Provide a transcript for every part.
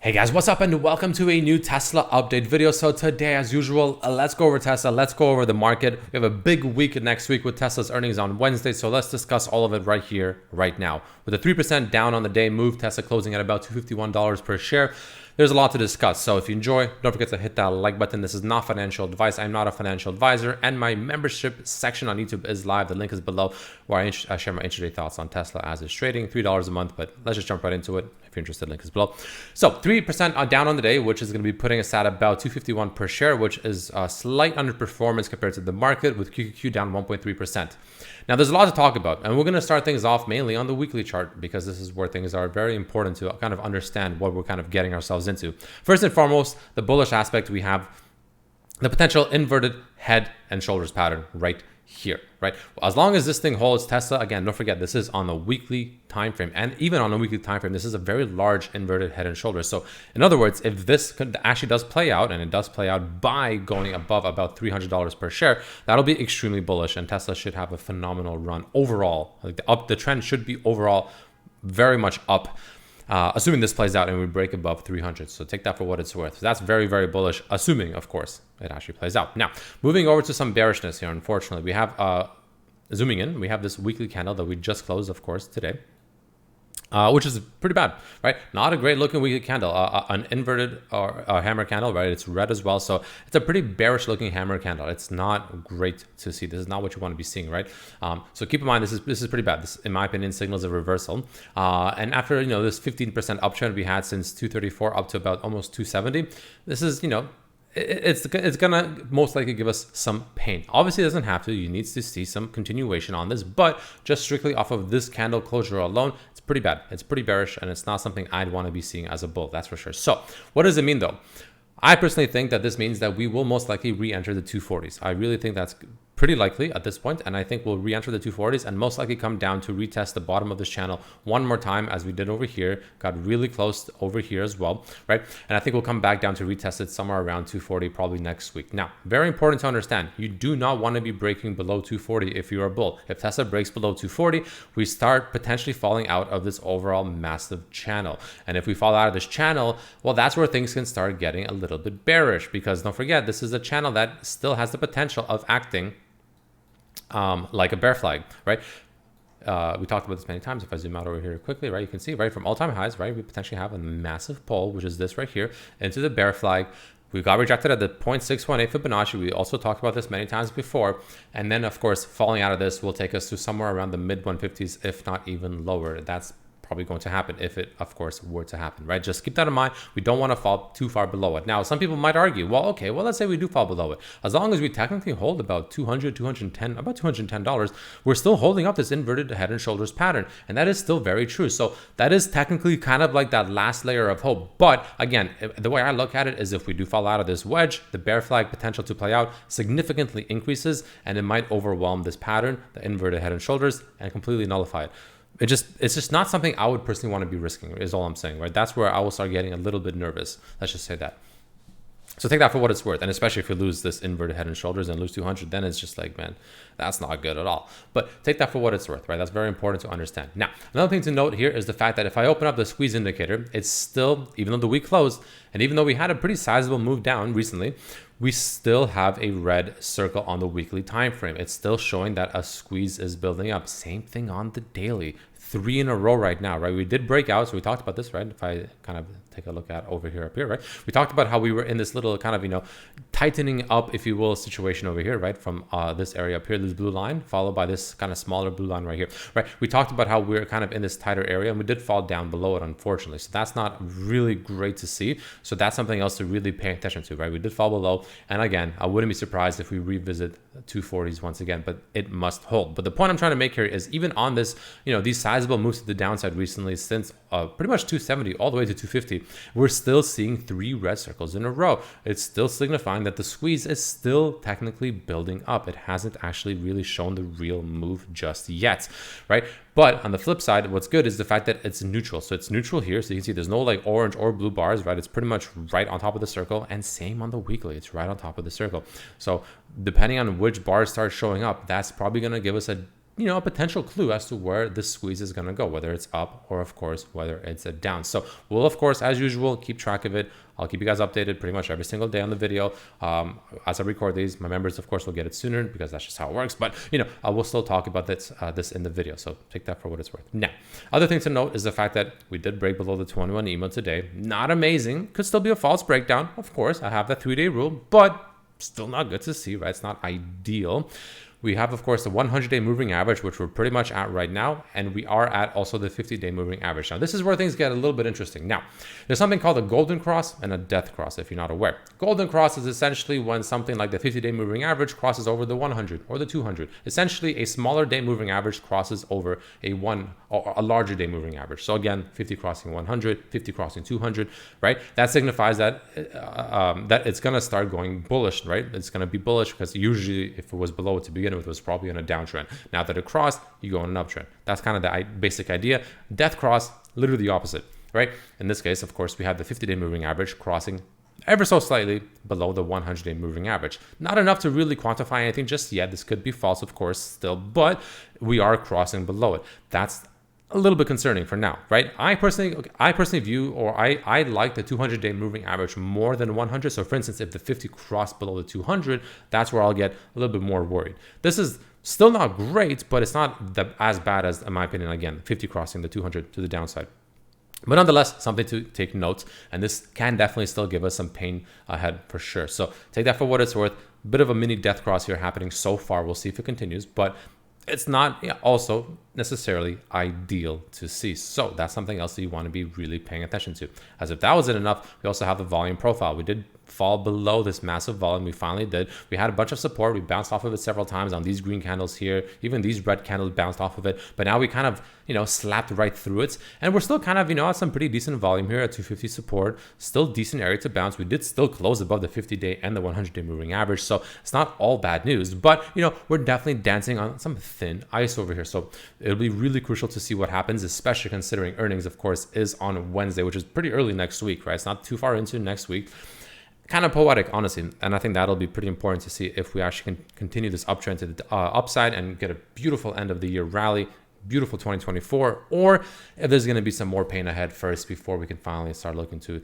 Hey guys, what's up and welcome to a new Tesla update video. So today, as usual, let's go over Tesla, let's go over the market. We have a big week next week with Tesla's earnings on Wednesday, so let's discuss all of it right here, right now. With a 3% down on the day move, Tesla closing at about $251 per share. There's a lot to discuss, so if you enjoy, don't forget to hit that like button. This is not financial advice. I'm not a financial advisor, and my membership section on YouTube is live. The link is below, where I share my intraday thoughts on Tesla as it's trading. $3 a month, but let's just jump right into it. If you're interested, link is below. So 3% down on the day, which is going to be putting us at about $251 per share, which is a slight underperformance compared to the market, with QQQ down 1.3%. Now, there's a lot to talk about, and we're going to start things off mainly on the weekly chart, because this is where things are very important to kind of understand what we're kind of getting ourselves into. First and foremost, the bullish aspect, we have the potential inverted head and shoulders pattern right here, right? As long as this thing holds, Tesla, again, don't forget, this is on a weekly time frame, and even on a weekly time frame, this is a very large inverted head and shoulders. So in other words, if this actually does play out, and it does play out by going above about $300 per share, that'll be extremely bullish, and Tesla should have a phenomenal run overall. Like the trend should be overall very much up, assuming this plays out and we break above 300. So take that for what it's worth. So that's very, very bullish, assuming, of course, it actually plays out. Now, moving over to some bearishness here, unfortunately, we have, zooming in, we have this weekly candle that we just closed, of course, today. Which is pretty bad, right? Not a great looking weekly candle, an inverted or hammer candle, right? It's red as well. So it's a pretty bearish looking hammer candle. It's not great to see. This is not what you want to be seeing, right? So keep in mind, this is pretty bad. This, in my opinion, signals a reversal. And after, this 15% uptrend we had since 234 up to about almost 270, this is, it's gonna most likely give us some pain. Obviously, it doesn't have to. You need to see some continuation on this, but just strictly off of this candle closure alone, it's pretty bad. It's pretty bearish, and it's not something I'd want to be seeing as a bull, that's for sure. So what does it mean though? I personally think that this means that we will most likely re-enter the 240s. I really think that's pretty likely at this point, and I think we'll re-enter the 240s and most likely come down to retest the bottom of this channel one more time, as we did over here. Got really close over here as well, right? And I think we'll come back down to retest it somewhere around 240 probably next week. Now, very important to understand, you do not want to be breaking below 240 if you're a bull. If Tesla breaks below 240, we start potentially falling out of this overall massive channel. And if we fall out of this channel, well, that's where things can start getting a little bit bearish, because don't forget, this is a channel that still has the potential of acting like a bear flag, right? We talked about this many times. If I zoom out over here quickly, right, you can see, right, from all-time highs, right, we potentially have a massive pull, which is this right here, into the bear flag. We got rejected at the 0.618 Fibonacci. We also talked about this many times before. And then, of course, falling out of this will take us to somewhere around the mid 150s, if not even lower. That's probably going to happen if it, of course, were to happen, right? Just keep that in mind. We don't want to fall too far below it. Now, some people might argue, well, okay, well, let's say we do fall below it. As long as we technically hold about about $210, we're still holding up this inverted head and shoulders pattern. And that is still very true. So that is technically kind of like that last layer of hope. But again, the way I look at it is, if we do fall out of this wedge, the bear flag potential to play out significantly increases, and it might overwhelm this pattern, the inverted head and shoulders, and completely nullify it. It's just not something I would personally want to be risking, is all I'm saying, right? That's where I will start getting a little bit nervous. Let's just say that. So take that for what it's worth. And especially if you lose this inverted head and shoulders and lose 200, then it's just like, man, that's not good at all. But take that for what it's worth, right? That's very important to understand. Now, another thing to note here is the fact that if I open up the squeeze indicator, it's still, even though the week closed, and even though we had a pretty sizable move down recently, we still have a red circle on the weekly time frame. It's still showing that a squeeze is building up. Same thing on the daily. 3 in a row right now, right? We did break out, so we talked about this, right? If I kind of take a look at over here, up here, right? We talked about how we were in this little kind of, tightening up, if you will, situation over here, right? From this area up here, this blue line, followed by this kind of smaller blue line right here, right? We talked about how we're kind of in this tighter area, and we did fall down below it, unfortunately. So that's not really great to see. So that's something else to really pay attention to, right? We did fall below. And again, I wouldn't be surprised if we revisit 240s once again, but it must hold. But the point I'm trying to make here is, even on this, these sizable moves to the downside recently, since pretty much 270 all the way to 250, we're still seeing 3 red circles in a row. It's still signifying that the squeeze is still technically building up. It hasn't actually really shown the real move just yet, right? But on the flip side, what's good is the fact that it's neutral. So it's neutral here. So you can see there's no like orange or blue bars, right? It's pretty much right on top of the circle, and same on the weekly. It's right on top of the circle. So depending on which bars start showing up, that's probably going to give us a a potential clue as to where this squeeze is going to go, whether it's up or of course whether it's a down. So we'll of course, as usual, keep track of it. I'll keep you guys updated pretty much every single day on the video. As I record these, my members of course will get it sooner because that's just how it works, but I will still talk about this in the video, so take that for what it's worth. Now, other thing to note is the fact that we did break below the 21 EMA today. Not amazing, could still be a false breakdown, of course. I have the 3-day rule, but still not good to see, right? It's not ideal. We have, of course, the 100-day moving average, which we're pretty much at right now, and we are at also the 50-day moving average. Now, this is where things get a little bit interesting. Now, there's something called a golden cross and a death cross, if you're not aware. Golden cross is essentially when something like the 50-day moving average crosses over the 100 or the 200. Essentially, a smaller day moving average crosses over a larger day moving average. So again, 50 crossing 100, 50 crossing 200, right? That signifies that that it's going to start going bullish, right? It's going to be bullish because usually if it was below it to begin with, it was probably on a downtrend. Now that it crossed, you go on an uptrend. That's kind of the basic idea. Death cross, literally the opposite, right? In this case, of course, we have the 50-day moving average crossing ever so slightly below the 100-day moving average. Not enough to really quantify anything just yet. This could be false, of course, still, but we are crossing below it. That's a little bit concerning for now, right? I personally view, or I like the 200-day moving average more than 100. So for instance, if the 50 crossed below the 200, that's where I'll get a little bit more worried. This is still not great, but it's not as bad as, in my opinion, again, 50 crossing the 200 to the downside. But nonetheless, something to take note, and this can definitely still give us some pain ahead for sure. So take that for what it's worth. Bit of a mini death cross here happening so far. We'll see if it continues, but it's not also necessarily ideal to see. So that's something else that you want to be really paying attention to. As if that wasn't enough, we also have the volume profile. We did fall below this massive volume. We finally did. We had a bunch of support. We bounced off of it several times on these green candles here. Even these red candles bounced off of it. But now we kind of, slapped right through it. And we're still kind of, at some pretty decent volume here at 250 support. Still decent area to bounce. We did still close above the 50-day and the 100-day moving average. So it's not all bad news. But, we're definitely dancing on some thin ice over here. So it'll be really crucial to see what happens, especially considering earnings, of course, is on Wednesday, which is pretty early next week, right? It's not too far into next week. Kind of poetic, honestly, and I think that'll be pretty important to see if we actually can continue this uptrend to the upside and get a beautiful end of the year rally, beautiful 2024, or if there's going to be some more pain ahead first before we can finally start looking to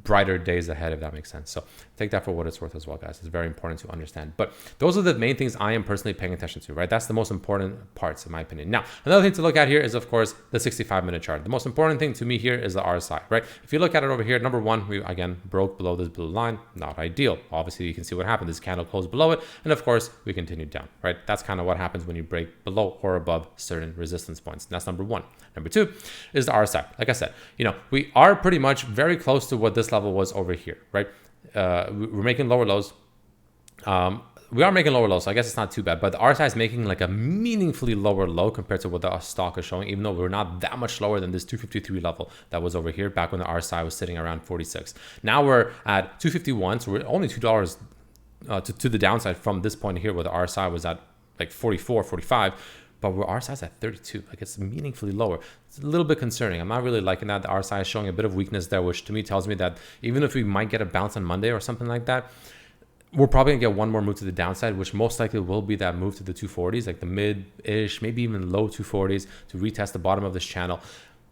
brighter days ahead, if that makes sense. So take that for what it's worth as well, guys. It's very important to understand. But those are the main things I am personally paying attention to, right? That's the most important parts, in my opinion. Now, another thing to look at here is, of course, the 65-minute chart. The most important thing to me here is the RSI, right? If you look at it over here, number one, we again broke below this blue line. Not ideal. Obviously, you can see what happened. This candle closed below it, and of course, we continued down, right? That's kind of what happens when you break below or above certain resistance points. That's number one. Number two is the RSI. Like I said, we are pretty much very close to what this level was over here, right? We're making lower lows. We are making lower lows, so I guess it's not too bad, but the RSI is making like a meaningfully lower low compared to what the stock is showing, even though we're not that much lower than this 253 level that was over here back when the RSI was sitting around 46. Now we're at 251, so we're only $2 to the downside from this point here where the RSI was at like 44, 45. But our RSI is at 32, like it's meaningfully lower. It's a little bit concerning. I'm not really liking that. The RSI is showing a bit of weakness there, which to me tells me that even if we might get a bounce on Monday or something like that, we're probably gonna get one more move to the downside, which most likely will be that move to the 240s, like the mid-ish, maybe even low 240s to retest the bottom of this channel.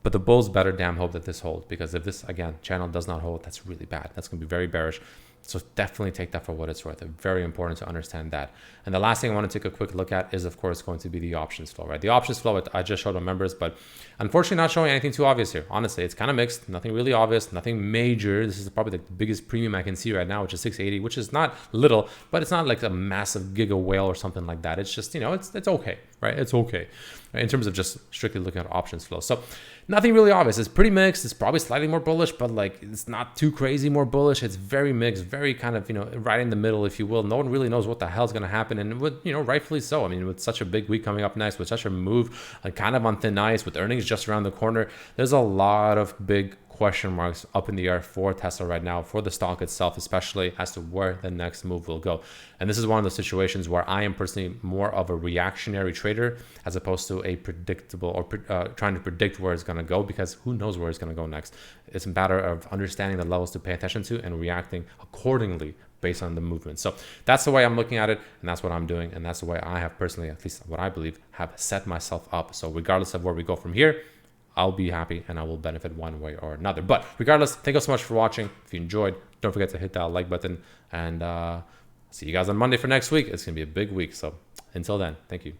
But the bulls better damn hope that this holds, because if this, again, channel does not hold, that's really bad. That's gonna be very bearish. So definitely take that for what it's worth. It's very important to understand that. And the last thing I want to take a quick look at is, of course, going to be the options flow, right? The options flow, I just showed on members, but unfortunately not showing anything too obvious here. Honestly, it's kind of mixed, nothing really obvious, nothing major. This is probably the biggest premium I can see right now, which is 680, which is not little, but it's not like a massive giga whale or something like that. It's just, it's okay, right? It's okay, right? In terms of just strictly looking at options flow. So nothing really obvious. It's pretty mixed. It's probably slightly more bullish, but like it's not too crazy more bullish. It's very mixed, very kind of, right in the middle, if you will. No one really knows what the hell's going to happen. And with, rightfully so. I mean, with such a big week coming up next, with such a move, kind of on thin ice, with earnings just around the corner, there's a lot of big question marks up in the air for Tesla right now, for the stock itself, especially as to where the next move will go. And this is one of those situations where I am personally more of a reactionary trader as opposed to a predictable or trying to predict where it's going to go, because who knows where it's going to go next. It's a matter of understanding the levels to pay attention to and reacting accordingly based on the movement. So that's the way I'm looking at it, and that's what I'm doing, and that's the way I have personally, at least what I believe, have set myself up. So regardless of where we go from here, I'll be happy and I will benefit one way or another. But regardless, thank you so much for watching. If you enjoyed, don't forget to hit that like button, and see you guys on Monday for next week. It's gonna be a big week. So until then, thank you.